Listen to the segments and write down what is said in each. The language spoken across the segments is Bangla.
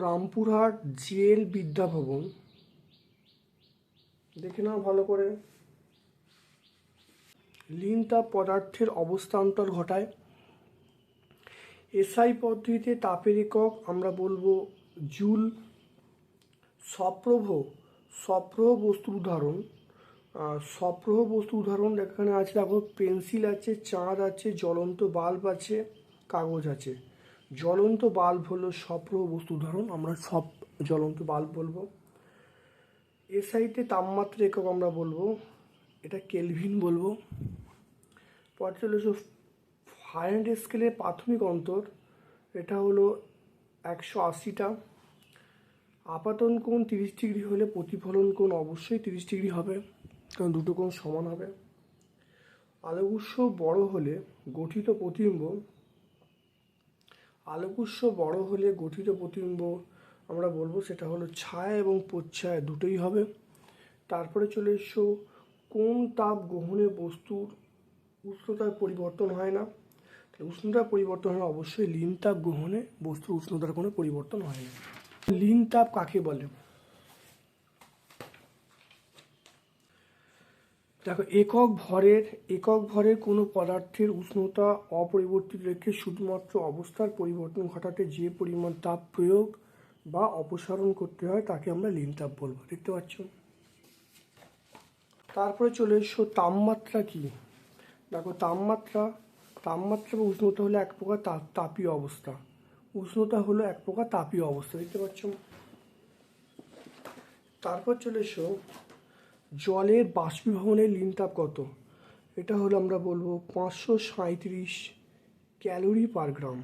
রামপুরহাট জেল বিদ্যাভবন, দেখে নাও ভালো করে। লিন তাপ পদার্থের অবস্থান্তর ঘটায়। এসআই পদ্ধতিতে তাপের একক আমরা বলবো জুল। সপ্রহ বস্তুর উদাহরণ, সপ্রহ বস্তু উদাহরণ এখানে আছে, দেখো পেন্সিল আছে, চাঁদ আছে, জ্বলন্ত বাল্ব আছে, কাগজ আছে। জ্বলন্ত বাল্ব হলো সপ্রহ বস্তু উদাহরণ, আমরা সব জ্বলন্ত বাল্ব বলবো। এসআইতে তাপমাত্রা একক আমরা বলবো, এটা কেলভিন বলবো। পর চলে ফারেনহাইট স্কেলে প্রাথমিক অন্তর, এটা হলো 180টা। আপাতন কোণ 30 ডিগ্রি হলে প্রতিফলন কোণ অবশ্যই 30 ডিগ্রি হবে, কারণ দুটো কোণ সমান হবে। আলোকউৎস বড় হলে গঠিত প্রতিবিম্ব আমরা বলবো সেটা হলো ছায়া এবং প্রচ্ছায়া দুটোই হবে। তারপরে চলে এসো কোন তাপ গ্রহণে বস্তুর উষ্ণতার পরিবর্তন হয় না। উষ্ণতার পরিবর্তন হয় অবশ্যই লিন তাপ গ্রহণে বস্তুর উষ্ণতার কোনো পরিবর্তন হয় না। লিন তাপ কাকে বলে? দেখো, একক ভরের কোনো পদার্থের উষ্ণতা অপরিবর্তিত রেখে শুধুমাত্র অবস্থার পরিবর্তন ঘটাতে যে পরিমাণ তাপ প্রয়োগ বা অপসারণ করতে হয় তাকে আমরা লিন তাপ বলবো। দেখতে পাচ্ছ। তারপরে চলে এসো তাপমাত্রা কি। দেখো, তাপমাত্রা বা উষ্ণতা হলো এক প্রকার তাপীয় অবস্থা। দেখতে পাচ্ছ। তারপর চলে এসো জলের বাষ্পীভবনের লিন তাপ কত। এটা হলো আমরা বলবো 537 ক্যালোরি পার গ্রাম।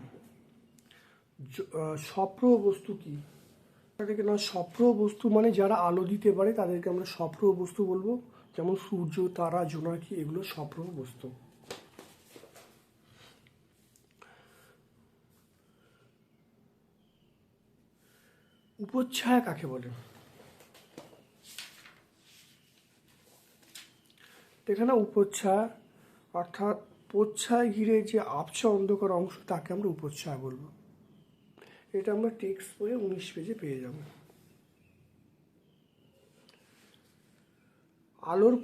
সপ্রহ বস্তু কি? তাদেরকে না, সপ্রহ বস্তু মানে যারা আলো দিতে পারে তাদেরকে আমরা সপ্রহ বস্তু বলবো, যেমন সূর্য, তারা, জোনাকি, এগুলো সপ্রহ বস্তু। উপচ্ছায়া কাকে বলে? এখানে উপচ্ছায়া অর্থাৎ প্রচ্ছায় ঘিরে যে আবছা অন্ধকার অংশ তাকে আমরা উপচ্ছায়া বলবো। এটা আমরা টেক্সট বইয়ে 19 পেজে পেয়ে যাব। আলোর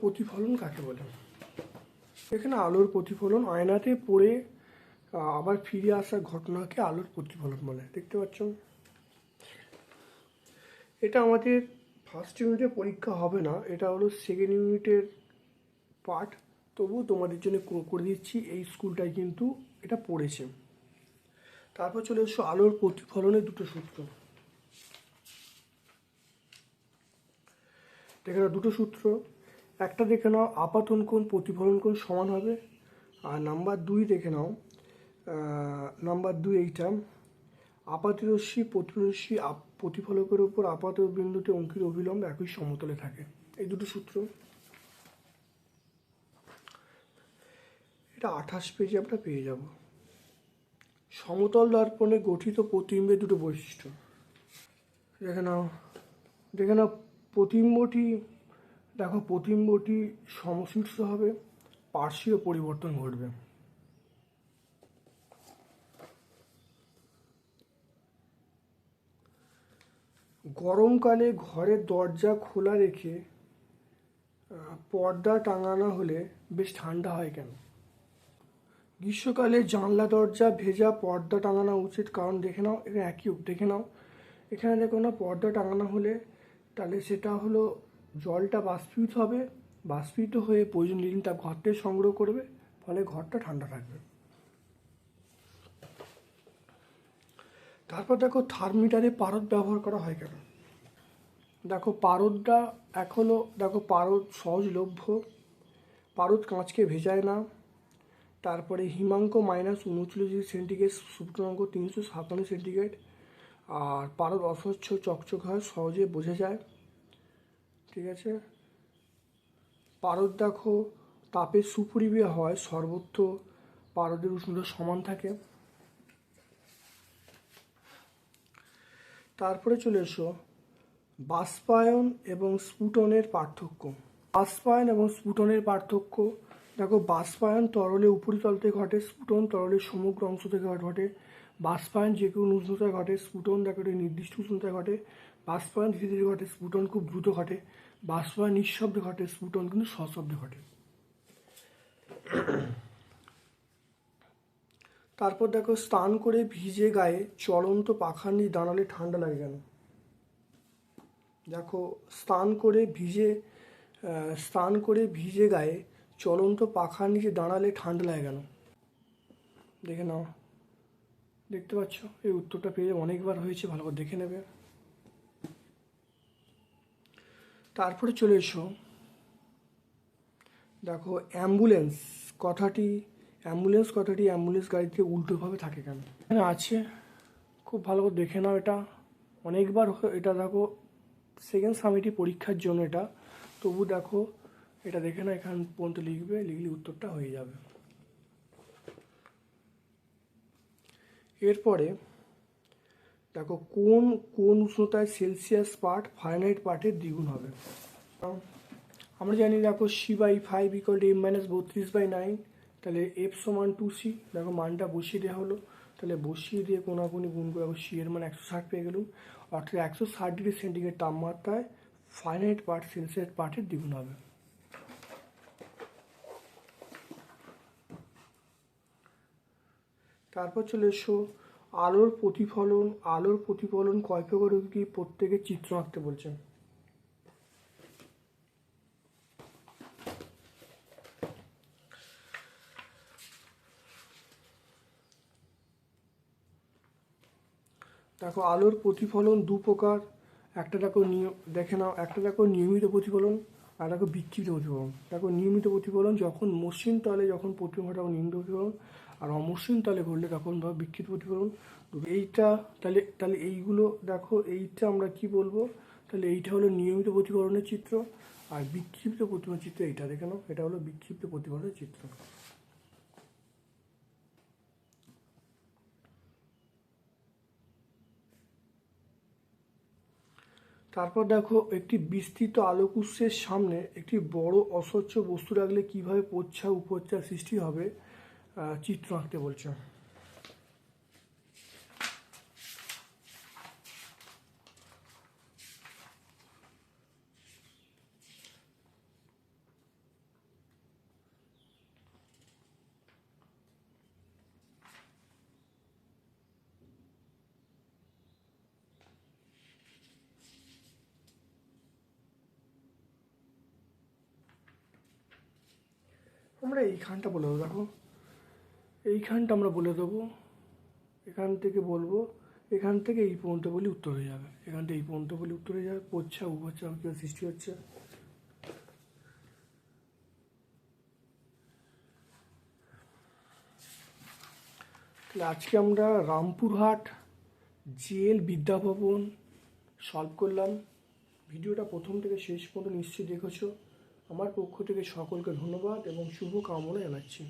প্রতিফলন কাকে বলে? এখানে আলোর প্রতিফলন আয়নাতে পড়ে আবার ফিরে আসার ঘটনাকে আলোর প্রতিফলন বলে। দেখতে পাচ্ছ। এটা আমাদের ফার্স্ট ইউনিটে পরীক্ষা হবে না, এটা হলো সেকেন্ড ইউনিটের পার্ট, তবুও তোমাদের জন্য করে দিচ্ছি। এই স্কুলটায় কিন্তু এটা পড়েছে। তারপর চলে এসো আলোর প্রতিফলনের দুটো সূত্র। দেখে নাও দুটো সূত্র। একটা দেখে নাও, আপাতন কোণ প্রতিফলন কোণ সমান হবে। আর নাম্বার 2 দেখে নাও, নাম্বার 2 এইটা, আপাত রশ্মি প্রতিফলকের উপর আপাত বিন্দুতে অঙ্কিত অভিলম্ব একই সমতলে থাকে। এই দুটো সূত্র, এটা 28 পেজে আমরা পেয়ে যাব। সমতল দর্পণে গঠিত প্রতিবিম্বের দুটো বৈশিষ্ট্য দেখে নাও। প্রতিবিম্বটি সমশীর্ষ হবে, পার্শ্বীয় পরিবর্তন ঘটবে। গরমকালে ঘরের দরজা খোলা রেখে পর্দা টাঙানো হলে বেশ ঠান্ডা হয় কেন? গ্রীষ্মকালে জানলা দরজা ভেজা, পর্দা টাঙানো উচিত, কারণ দেখে নাও এটা একই। দেখে নাও এখানে, দেখো না, পর্দা টাঙানো হলে তাহলে সেটা হলো জলটা বাষ্পীত হয়ে প্রয়োজনীয় লিন তাপ ঘর থেকে সংগ্রহ করবে, ফলে ঘরটা ঠান্ডা থাকবে। তারপর দেখো, থার্মোমিটারে পারদ ব্যবহার করা হয় কেন? দেখো, পারদটা পারদ সহজলভ্য, পারদ কাঁচকে ভেজায় না। তারপরে হিমাঙ্ক -39°C, সূচকাঙ্ক 357°C, আর পারদ অস্বচ্ছ চকচক হয়, সহজে বোঝা যায়। ঠিক আছে। পারদ দেখো তাপের সুপরিবাহী হয়, সর্বত্র পারদের উষ্ণতা সমান থাকে। তারপরে চলে এসো বাষ্পায়ন এবং স্ফুটনের পার্থক্য। বাষ্পায়ন এবং স্ফুটনের পার্থক্য দেখো, বাষ্পায়ন তরলে উপরিতল থেকে ঘটে, স্ফুটন তরলের সমগ্র অংশ থেকে ঘটে। বাষ্পায়ন যে কোনো উষ্ণতায় ঘটে, স্ফুটন দেখো একটা নির্দিষ্ট উষ্ণতায় ঘটে। বাষ্পায়ন ধীরে ধীরে ঘটে, স্ফুটন খুব দ্রুত ঘটে। বাষ্পায়ন নিঃশব্দে ঘটে, স্ফুটন কিন্তু সশব্দে ঘটে। তারপর দেখো, স্নান করে ভিজে গায়ে চলন্ত পাখার নিচে দাঁড়ালে ঠান্ডা লাগে কেন? দেখো, স্নান করে ভিজে গায়ে চলন্ত পাখার নিচে দাঁড়ালে ঠান্ডা লাগে কেন? দেখে নাও, দেখতে পাচ্ছ এই উত্তরটা পেয়ে অনেকবার হয়েছে, ভালো করে দেখে নেবে। তারপরে চলে এসো, দেখো অ্যাম্বুলেন্স কথাটি অ্যাম্বুলেন্স গাড়িতে উল্টোভাবে থাকে কেন? এখানে আছে, খুব ভালো করে দেখে নাও। এটা অনেকবার এটা দেখো সেকেন্ড সামিটি পরীক্ষার জন্য এটা, তবু দেখো এটা দেখে না, এখান পর্যন্ত লিখলে উত্তরটা হয়ে যাবে। এরপরে দেখো, কোন কোন উষ্ণতায় সেলসিয়াস পার্ট ফারেনহাইট পার্টের দ্বিগুণ হবে? আমরা জানি, দেখো C/5 = M-32/9, তাহলে F = 2C। দেখো মানটা বসিয়ে দেওয়া হলো, তাহলে বসিয়ে দিয়ে কোনাকুনি গুণ করে C এর মান 160 পেয়ে গেলাম। অর্থাৎ 160 ডিগ্রি সেন্টিগ্রেড তাপমাত্রায় ফারেনহাইট পার্ট সেলসিয়াস পার্টের দ্বিগুণ হবে। তারপর চলে এসো, আলোর প্রতিফলন কয় প্রকার কি প্রত্যেকের চিত্র আঁকতে বলছেন। দেখো, আলোর প্রতিফলন দু প্রকার। একটা দেখো দেখে নাও, একটা দেখো নিয়মিত প্রতিফলন, আর দেখো বিক্ষিপ্ত প্রতিফলন। দেখো নিয়মিত প্রতিফলন যখন মসৃণ তলে যখন প্রতিফলন ঘটে তখন নিয়মিত প্রতিফলন, আর অমসৃণ তলে ঘটলে তখন ধর বিক্ষিপ্ত প্রতিফলন। এইটা তাহলে এইগুলো দেখো, এইটা আমরা কি বলবো? তাহলে এইটা হলো নিয়মিত প্রতিফলনের চিত্র, আর বিক্ষিপ্ত প্রতিফলনের চিত্র এইটা দেখে নাও, এটা হলো বিক্ষিপ্ত প্রতিফলনের চিত্র। তারপর দেখো, একটি বিস্তৃত আলোকউৎসের সামনে একটি বড় অস্বচ্ছ বস্তু রাখলে কিভাবে প্রচ্ছা উপচ্ছা সৃষ্টি হবে চিত্র আঁকতে বলছে। আমরা এইখানটা বলে দেবো, দেখো এইখানটা আমরা বলে দেবো, এখান থেকে বলবো, এখান থেকে এই পর্যন্ত বলি উত্তর হয়ে যাবে, এখান থেকে এই পর্যন্ত বলি উত্তর হয়ে যাবে। প্রচ্ছা উপচ্ছা কীভাবে সৃষ্টি হচ্ছে। তাহলে আজকে আমরা রামপুরহাট জেল বিদ্যাভবন সলভ করলাম। ভিডিওটা প্রথম থেকে শেষ পর্যন্ত নিশ্চয়ই দেখেছো। আমার পক্ষ থেকে সকলকে ধন্যবাদ এবং শুভ কামনা জানাচ্ছি।